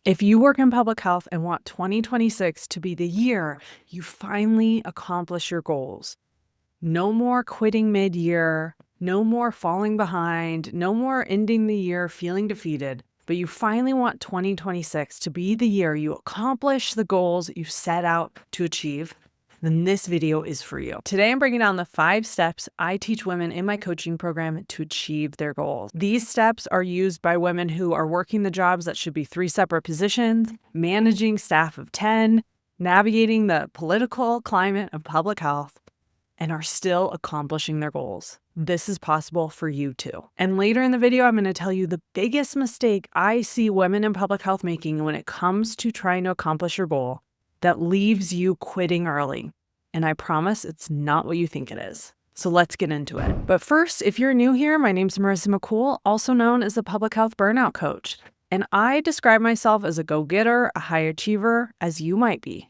If you work in public health and want 2026 to be the year you finally accomplish your goals, no more quitting mid-year, no more falling behind, no more ending the year feeling defeated, but you finally want 2026 to be the year you accomplish the goals you set out to achieve, then this video is for you. Today, I'm breaking down the 5 steps I teach women in my coaching program to achieve their goals. These steps are used by women who are working the jobs that should be 3 separate positions, managing staff of 10, navigating the political climate of public health, and are still accomplishing their goals. This is possible for you too. And later in the video, I'm going to tell you the biggest mistake I see women in public health making when it comes to trying to accomplish your goal that leaves you quitting early. And I promise it's not what you think it is. So let's get into it. But first, if you're new here, my name's Marissa McCool, also known as the Public Health Burnout Coach. And I describe myself as a go-getter, a high achiever, as you might be.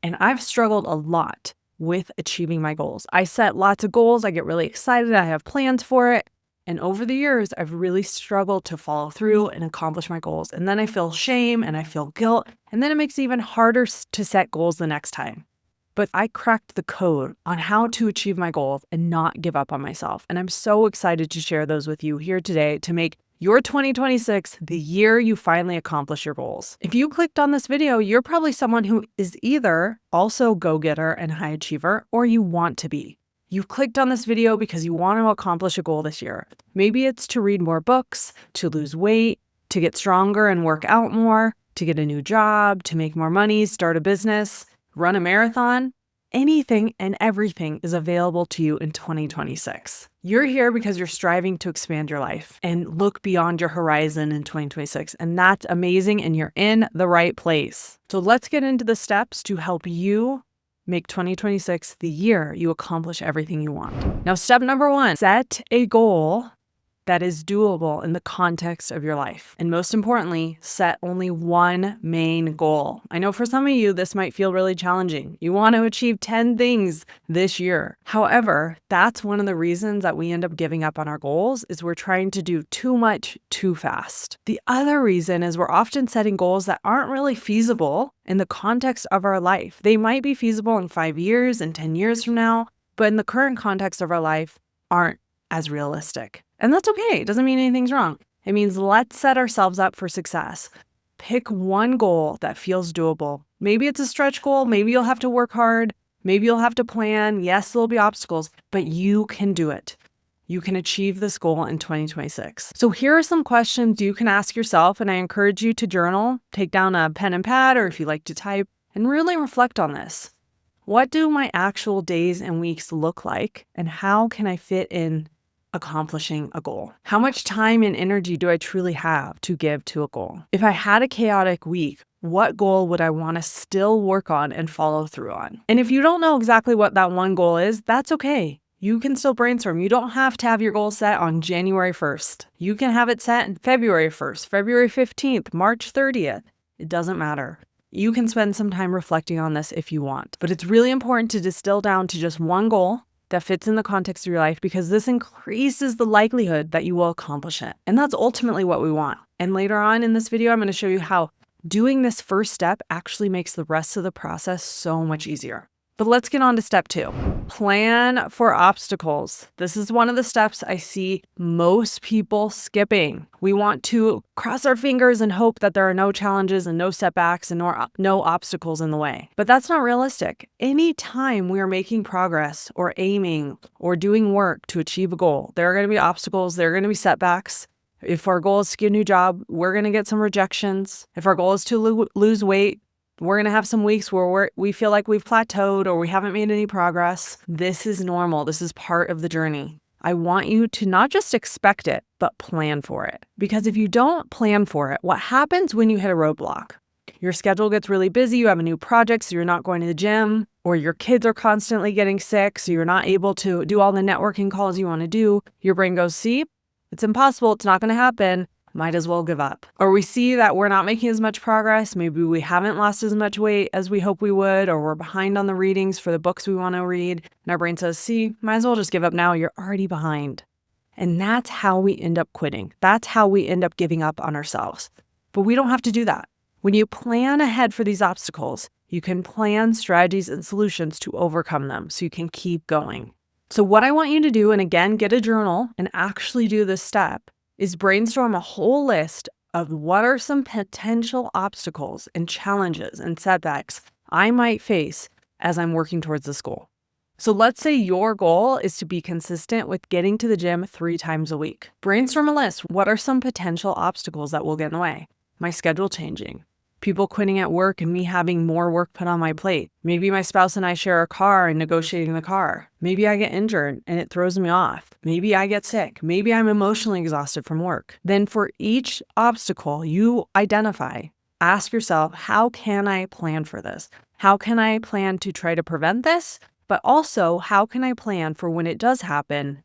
And I've struggled a lot with achieving my goals. I set lots of goals. I get really excited. I have plans for it. And over the years, I've really struggled to follow through and accomplish my goals. And then I feel shame and I feel guilt. And then it makes it even harder to set goals the next time. But I cracked the code on how to achieve my goals and not give up on myself. And I'm so excited to share those with you here today to make your 2026 the year you finally accomplish your goals. If you clicked on this video, you're probably someone who is either also go-getter and high achiever, or you want to be. You've clicked on this video because you want to accomplish a goal this year. Maybe it's to read more books, to lose weight, to get stronger and work out more, to get a new job, to make more money, start a business, run a marathon. Anything and everything is available to you in 2026. You're here because you're striving to expand your life and look beyond your horizon in 2026. And that's amazing, and you're in the right place. So let's get into the steps to help you make 2026 the year you accomplish everything you want. Now, step number 1, set a goal that is doable in the context of your life. And most importantly, set only one main goal. I know for some of you, this might feel really challenging. You want to achieve 10 things this year. However, that's one of the reasons that we end up giving up on our goals is we're trying to do too much too fast. The other reason is we're often setting goals that aren't really feasible in the context of our life. They might be feasible in 5 years and 10 years from now, but in the current context of our life aren't as realistic. And that's okay. It doesn't mean anything's wrong. It means let's set ourselves up for success. Pick one goal that feels doable. Maybe it's a stretch goal. Maybe you'll have to work hard. Maybe you'll have to plan. Yes, there'll be obstacles, but you can do it. You can achieve this goal in 2026. So here are some questions you can ask yourself, and I encourage you to journal, take down a pen and pad, or if you like to type, and really reflect on this. What do my actual days and weeks look like, and how can I fit in accomplishing a goal? How much time and energy do I truly have to give to a goal? If I had a chaotic week, what goal would I want to still work on and follow through on? And if you don't know exactly what that one goal is, that's okay. You can still brainstorm. You don't have to have your goal set on January 1st. You can have it set on February 1st, February 15th, March 30th. It doesn't matter. You can spend some time reflecting on this if you want. But it's really important to distill down to just one goal that fits in the context of your life, because this increases the likelihood that you will accomplish it. And that's ultimately what we want. And later on in this video, I'm going to show you how doing this first step actually makes the rest of the process so much easier. But let's get on to step 2. Plan for obstacles. This is one of the steps I see most people skipping. We want to cross our fingers and hope that there are no challenges and no setbacks and no obstacles in the way. But that's not realistic. Anytime we are making progress or aiming or doing work to achieve a goal, there are going to be obstacles, there are going to be setbacks. If our goal is to get a new job, we're going to get some rejections. If our goal is to lose weight, we're going to have some weeks where we feel like we've plateaued or we haven't made any progress. This is normal. This is part of the journey. I want you to not just expect it, but plan for it. Because if you don't plan for it, what happens when you hit a roadblock? Your schedule gets really busy, you have a new project, so you're not going to the gym, or your kids are constantly getting sick, so you're not able to do all the networking calls you want to do. Your brain goes, see, it's impossible, it's not going to happen. Might as well give up. Or we see that we're not making as much progress. Maybe we haven't lost as much weight as we hope we would, or we're behind on the readings for the books we want to read. And our brain says, see, might as well just give up now. You're already behind. And that's how we end up quitting. That's how we end up giving up on ourselves. But we don't have to do that. When you plan ahead for these obstacles, you can plan strategies and solutions to overcome them so you can keep going. So what I want you to do, and again, get a journal and actually do this step, is brainstorm a whole list of what are some potential obstacles and challenges and setbacks I might face as I'm working towards this goal. So let's say your goal is to be consistent with getting to the gym 3 times a week. Brainstorm a list. What are some potential obstacles that will get in the way? My schedule changing, people quitting at work and me having more work put on my plate. Maybe my spouse and I share a car and negotiating the car. Maybe I get injured and it throws me off. Maybe I get sick. Maybe I'm emotionally exhausted from work. Then for each obstacle you identify, ask yourself, how can I plan for this? How can I plan to try to prevent this? But also, how can I plan for when it does happen,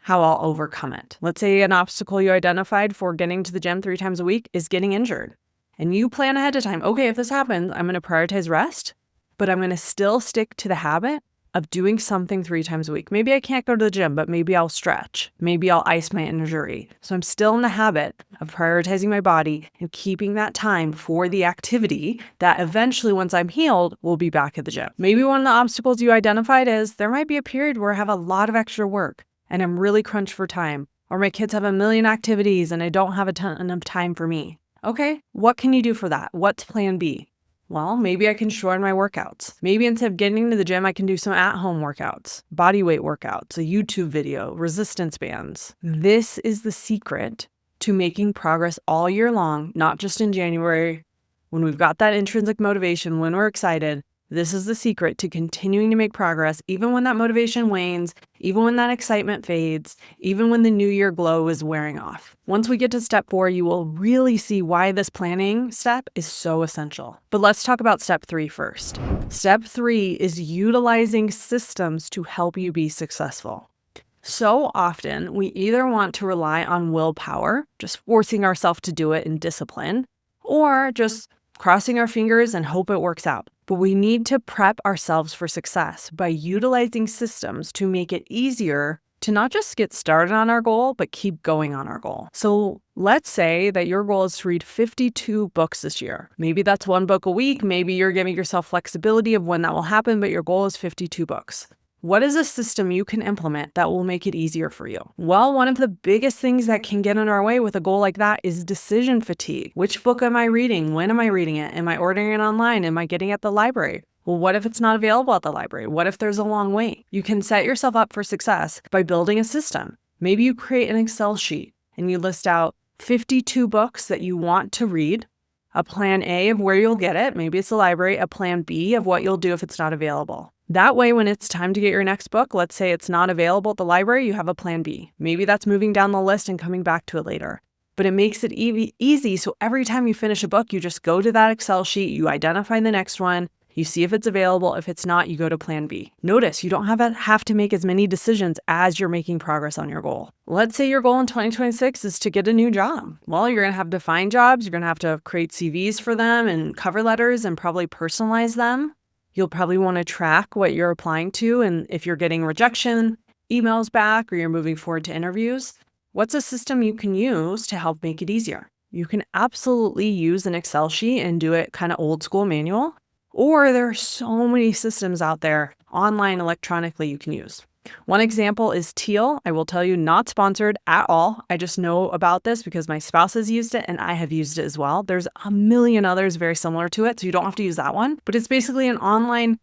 how I'll overcome it? Let's say an obstacle you identified for getting to the gym 3 times a week is getting injured. And you plan ahead of time, okay, if this happens, I'm going to prioritize rest, but I'm going to still stick to the habit of doing something 3 times a week. Maybe I can't go to the gym, but maybe I'll stretch. Maybe I'll ice my injury. So I'm still in the habit of prioritizing my body and keeping that time for the activity that eventually, once I'm healed, will be back at the gym. Maybe one of the obstacles you identified is there might be a period where I have a lot of extra work and I'm really crunched for time, or my kids have a million activities and I don't have a ton of time for me. Okay, what can you do for that? What's plan B? Well, maybe I can shorten my workouts. Maybe instead of getting to the gym, I can do some at-home workouts, body weight workouts, a YouTube video, resistance bands. This is the secret to making progress all year long, not just in January. When we've got that intrinsic motivation, when we're excited, this is the secret to continuing to make progress, even when that motivation wanes, even when that excitement fades, even when the new year glow is wearing off. Once we get to step 4, you will really see why this planning step is so essential. But let's talk about step 3 first. Step 3 is utilizing systems to help you be successful. So often, we either want to rely on willpower, just forcing ourselves to do it in discipline, or just crossing our fingers and hope it works out. But we need to prep ourselves for success by utilizing systems to make it easier to not just get started on our goal, but keep going on our goal. So let's say that your goal is to read 52 books this year. Maybe that's 1 book a week. Maybe you're giving yourself flexibility of when that will happen, but your goal is 52 books. What is a system you can implement that will make it easier for you? Well, one of the biggest things that can get in our way with a goal like that is decision fatigue. Which book am I reading? When am I reading it? Am I ordering it online? Am I getting it at the library? Well, what if it's not available at the library? What if there's a long wait? You can set yourself up for success by building a system. Maybe you create an Excel sheet and you list out 52 books that you want to read, a plan A of where you'll get it, maybe it's the library, a plan B of what you'll do if it's not available. That way, when it's time to get your next book, let's say it's not available at the library, you have a plan B. Maybe that's moving down the list and coming back to it later. But it makes it easy, so every time you finish a book, you just go to that Excel sheet, you identify the next one, you see if it's available. If it's not, you go to plan B. Notice you don't have to make as many decisions as you're making progress on your goal. Let's say your goal in 2026 is to get a new job. Well, you're going to have to find jobs. You're going to have to create CVs for them and cover letters and probably personalize them. You'll probably want to track what you're applying to, and if you're getting rejection emails back or you're moving forward to interviews, what's a system you can use to help make it easier? You can absolutely use an Excel sheet and do it kind of old school manual, or there are so many systems out there online electronically you can use. One example is Teal. I will tell you, not sponsored at all. I just know about this because my spouse has used it and I have used it as well. There's a million others very similar to it, so you don't have to use that one. But it's basically an online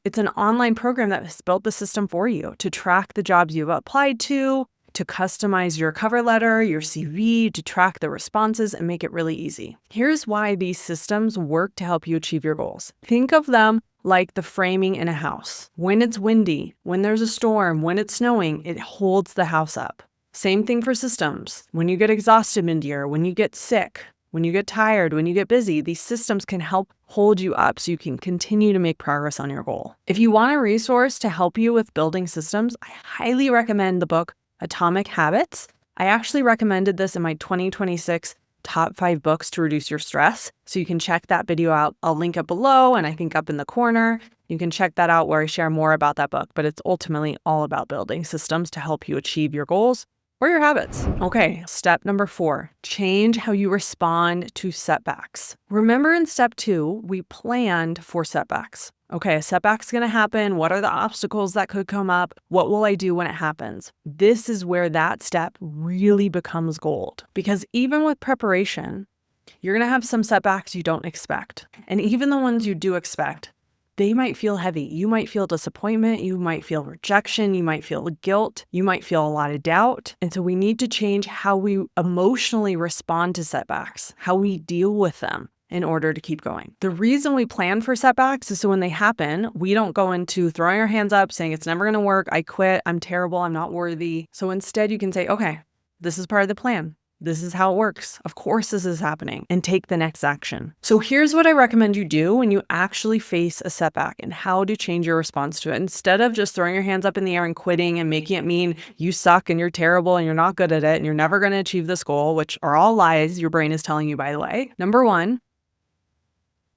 program that has built the system for you to track the jobs you've applied to customize your cover letter, your CV, to track the responses and make it really easy. Here's why these systems work to help you achieve your goals. Think of them like the framing in a house. When it's windy, when there's a storm, when it's snowing, it holds the house up. Same thing for systems. When you get exhausted mid-year, when you get sick, when you get tired, when you get busy, these systems can help hold you up so you can continue to make progress on your goal. If you want a resource to help you with building systems, I highly recommend the book Atomic Habits. I actually recommended this in my 2026 top 5 books to reduce your stress. So you can check that video out. I'll link it below and I think up in the corner. You can check that out where I share more about that book, but it's ultimately all about building systems to help you achieve your goals or your habits. Okay, step number 4, change how you respond to setbacks. Remember in step 2, we planned for setbacks. Okay, a setback's gonna happen. What are the obstacles that could come up? What will I do when it happens? This is where that step really becomes gold. Because even with preparation, you're gonna have some setbacks you don't expect. And even the ones you do expect, they might feel heavy. You might feel disappointment. You might feel rejection. You might feel guilt. You might feel a lot of doubt. And so we need to change how we emotionally respond to setbacks, how we deal with them in order to keep going. The reason we plan for setbacks is so when they happen, we don't go into throwing our hands up saying, it's never going to work. I quit. I'm terrible. I'm not worthy. So instead you can say, okay, this is part of the plan. This is how it works. Of course this is happening, and take the next action. So here's what I recommend you do when you actually face a setback and how to change your response to it. Instead of just throwing your hands up in the air and quitting and making it mean you suck and you're terrible and you're not good at it and you're never going to achieve this goal, which are all lies your brain is telling you, by the way. Number 1,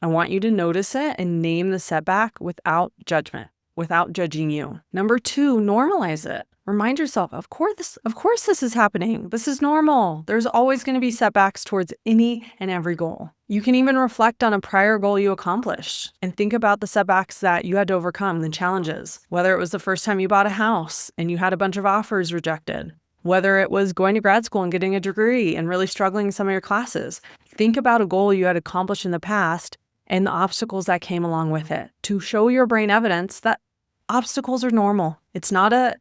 I want you to notice it and name the setback without judgment, without judging you. Number 2, normalize it. Remind yourself, of course this is happening. This is normal. There's always going to be setbacks towards any and every goal. You can even reflect on a prior goal you accomplished and think about the setbacks that you had to overcome, the challenges. Whether it was the first time you bought a house and you had a bunch of offers rejected, whether it was going to grad school and getting a degree and really struggling in some of your classes. Think about a goal you had accomplished in the past and the obstacles that came along with it to show your brain evidence that obstacles are normal. It's not a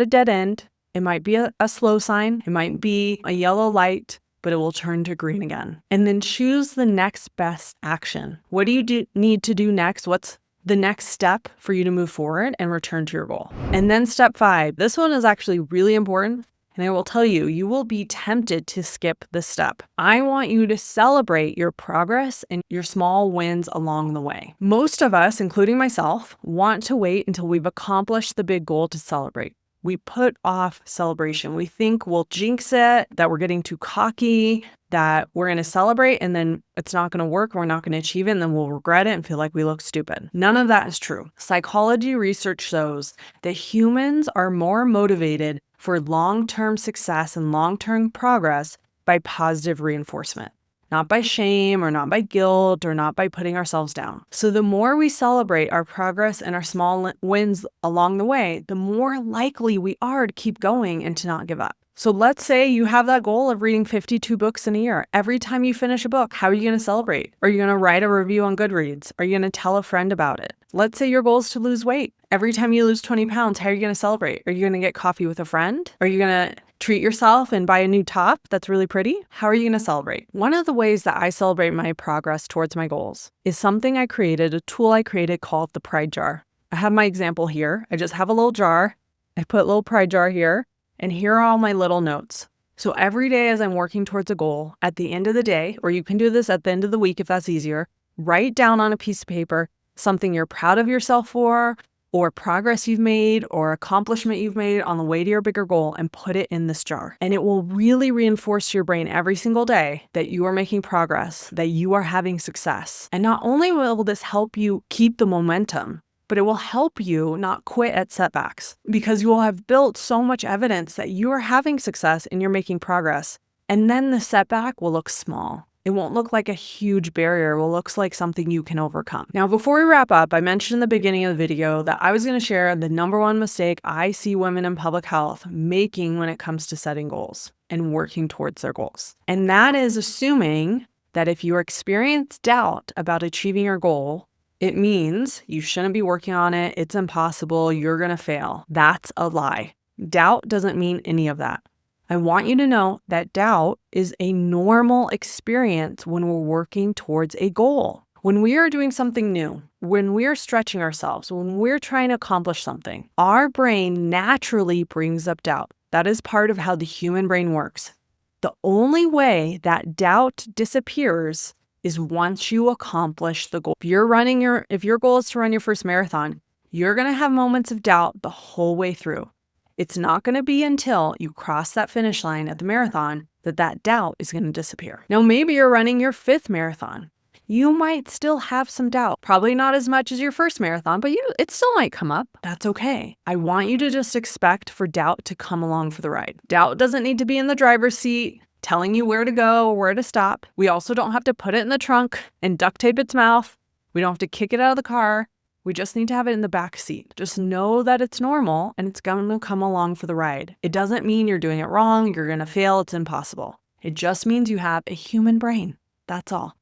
dead end. It might be a slow sign. It might be a yellow light, but it will turn to green again. And then choose the next best action. What do you need to do next? What's the next step for you to move forward and return to your goal? And then step 5. This one is actually really important. And I will tell you, you will be tempted to skip this step. I want you to celebrate your progress and your small wins along the way. Most of us, including myself, want to wait until we've accomplished the big goal to celebrate. We put off celebration. We think we'll jinx it, that we're getting too cocky, that we're going to celebrate and then it's not going to work, we're not going to achieve it, and then we'll regret it and feel like we look stupid. None of that is true. Psychology research shows that humans are more motivated for long-term success and long-term progress by positive reinforcement, not by shame or not by guilt or not by putting ourselves down. So the more we celebrate our progress and our small wins along the way, the more likely we are to keep going and to not give up. So let's say you have that goal of reading 52 books in a year. Every time you finish a book, how are you going to celebrate? Are you going to write a review on Goodreads? Are you going to tell a friend about it? Let's say your goal is to lose weight. Every time you lose 20 pounds, how are you going to celebrate? Are you going to get coffee with a friend? Are you going to treat yourself and buy a new top that's really pretty? How are you going to celebrate? One of the ways that I celebrate my progress towards my goals is something I created, a tool I created called the Pride Jar. I have my example here. I just have a little jar. I put a little Pride Jar here. And here are all my little notes. So every day as I'm working towards a goal, at the end of the day, or you can do this at the end of the week if that's easier, write down on a piece of paper something you're proud of yourself for, or progress you've made, or accomplishment you've made on the way to your bigger goal, and put it in this jar. And it will really reinforce to your brain every single day that you are making progress, that you are having success. And not only will this help you keep the momentum, but it will help you not quit at setbacks because you will have built so much evidence that you are having success and you're making progress. And then the setback will look small. It won't look like a huge barrier. It will look like something you can overcome. Now, before we wrap up, I mentioned in the beginning of the video that I was going to share the number one mistake I see women in public health making when it comes to setting goals and working towards their goals. And that is assuming that if you experience doubt about achieving your goal, it means you shouldn't be working on it. It's impossible. You're going to fail. That's a lie. Doubt doesn't mean any of that. I want you to know that doubt is a normal experience when we're working towards a goal. When we are doing something new, when we're stretching ourselves, when we're trying to accomplish something, our brain naturally brings up doubt. That is part of how the human brain works. The only way that doubt disappears is once you accomplish the goal. If your goal is to run your first marathon, you're going to have moments of doubt the whole way through. It's not going to be until you cross that finish line at the marathon that doubt is going to disappear. Now, maybe you're running your 5th marathon. you might still have some doubt. Probably not as much as your first marathon, but it still might come up. That's okay. I want you to just expect for doubt to come along for the ride. Doubt doesn't need to be in the driver's seat, telling you where to go or where to stop. We also don't have to put it in the trunk and duct tape its mouth. We don't have to kick it out of the car. We just need to have it in the back seat. Just know that it's normal and it's going to come along for the ride. It doesn't mean you're doing it wrong, you're going to fail, it's impossible. It just means you have a human brain. That's all.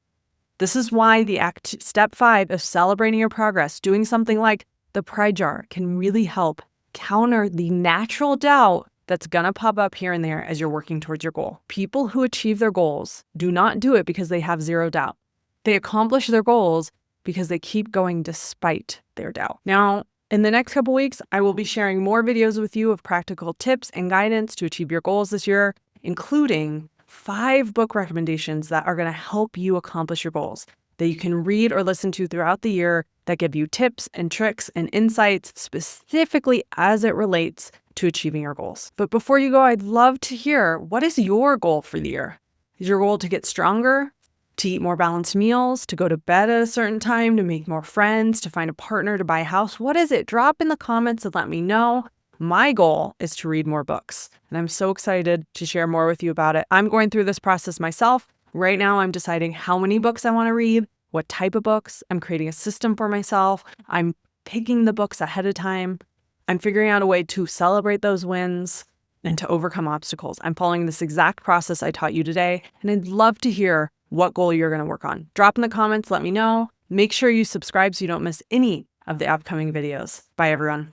This is why step 5 of celebrating your progress, doing something like the pride jar, can really help counter the natural doubt that's going to pop up here and there as you're working towards your goal. People who achieve their goals do not do it because they have zero doubt. They accomplish their goals because they keep going despite their doubt. Now, in the next couple weeks, I will be sharing more videos with you of practical tips and guidance to achieve your goals this year, including 5 book recommendations that are going to help you accomplish your goals that you can read or listen to throughout the year that give you tips and tricks and insights specifically as it relates to achieving your goals. But before you go, I'd love to hear, what is your goal for the year? Is your goal to get stronger, to eat more balanced meals, to go to bed at a certain time, to make more friends, to find a partner, to buy a house? What is it? Drop in the comments and let me know. My goal is to read more books, and I'm so excited to share more with you about it. I'm going through this process myself. Right now, I'm deciding how many books I want to read, what type of books. I'm creating a system for myself. I'm picking the books ahead of time. I'm figuring out a way to celebrate those wins and to overcome obstacles. I'm following this exact process I taught you today, and I'd love to hear what goal you're going to work on. Drop in the comments, let me know. Make sure you subscribe so you don't miss any of the upcoming videos. Bye, everyone.